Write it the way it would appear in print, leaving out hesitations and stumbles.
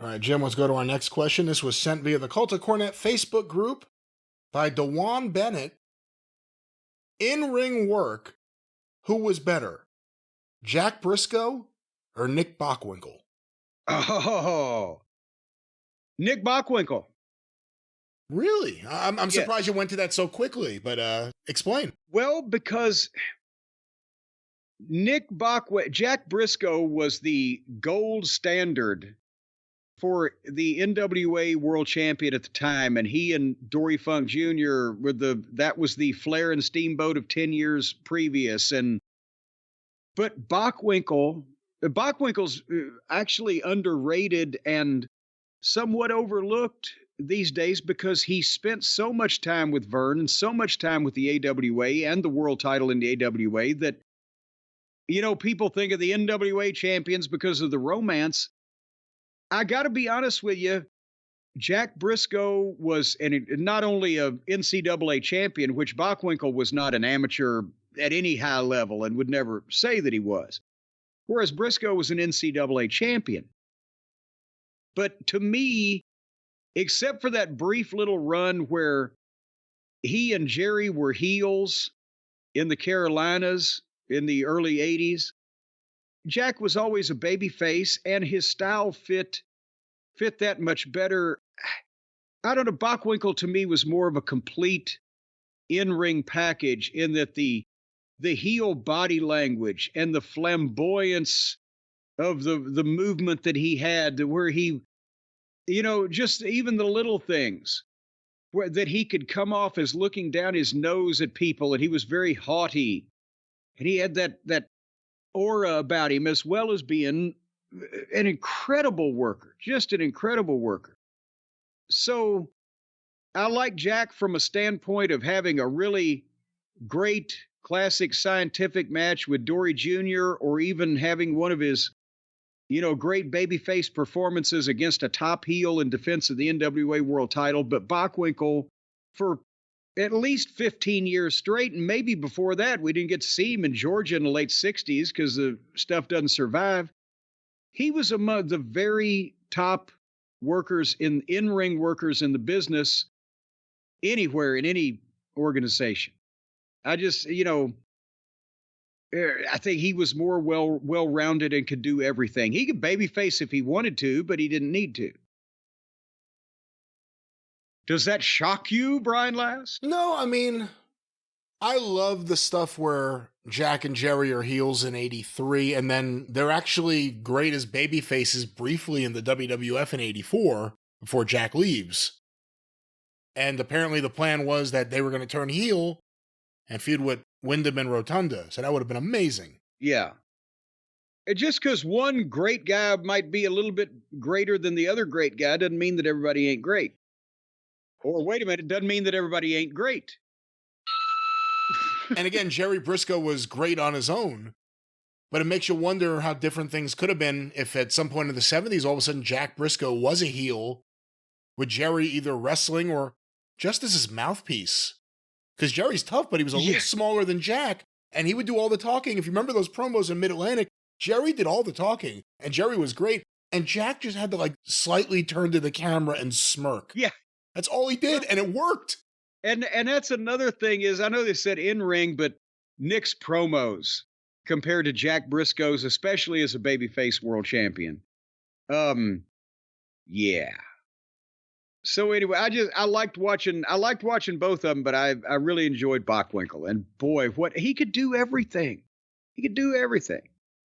All right, Jim, let's go to our next question. This was sent via the Cult of Cornette Facebook group by DeJuan Bennett. In-ring work, who was better, Jack Brisco or Nick Bockwinkel? Oh, Nick Bockwinkel. Really? I'm surprised you went to that so quickly, but explain. Well, because Jack Brisco was the gold standard for the NWA World Champion at the time, and he and Dory Funk Jr. that was the Flair and Steamboat of 10 years previous. But Bockwinkel's actually underrated and somewhat overlooked these days because he spent so much time with Vern and so much time with the AWA and the world title in the AWA that, people think of the NWA champions because of the romance. I got to be honest with you, Jack Brisco was not only a NCAA champion, which Bockwinkel was not an amateur at any high level and would never say that he was, whereas Brisco was an NCAA champion. But to me, except for that brief little run where he and Jerry were heels in the Carolinas in the early 80s, Jack was always a baby face, and his style fit that much better. I don't know. Bockwinkel to me was more of a complete in-ring package in that the heel body language and the flamboyance of the movement that he had, where he, just even the little things that he could come off as looking down his nose at people, and he was very haughty, and he had that aura about him, as well as being an incredible worker, just an incredible worker. So I like Jack from a standpoint of having a really great classic scientific match with Dory Jr., or even having one of his, great babyface performances against a top heel in defense of the NWA World title. But Bockwinkel, for at least 15 years straight, and maybe before that, we didn't get to see him in Georgia in the late 60s because the stuff doesn't survive. He was among the very top workers in-ring workers in the business anywhere in any organization. I just, I think he was more well-rounded and could do everything. He could babyface if he wanted to, but he didn't need to. Does that shock you, Brian Last? No, I mean, I love the stuff where Jack and Jerry are heels in 83, and then they're actually great as baby faces briefly in the WWF in 84 before Jack leaves. And apparently the plan was that they were going to turn heel and feud with Wyndham and Rotunda, so that would have been amazing. Yeah. And just because one great guy might be a little bit greater than the other great guy doesn't mean that everybody ain't great. Or wait a minute, it doesn't mean that everybody ain't great. And again, Jerry Brisco was great on his own, but it makes you wonder how different things could have been if at some point in the 70s, all of a sudden Jack Brisco was a heel with Jerry either wrestling or just as his mouthpiece. Because Jerry's tough, but he was a little smaller than Jack, and he would do all the talking. If you remember those promos in Mid-Atlantic, Jerry did all the talking, and Jerry was great, and Jack just had to slightly turn to the camera and smirk. Yeah. That's all he did, and it worked. And that's another thing is, I know they said in-ring, but Nick's promos compared to Jack Briscoe's, especially as a babyface world champion. Yeah. So anyway, I liked watching both of them, but I really enjoyed Bockwinkel. And boy, he could do everything. He could do everything.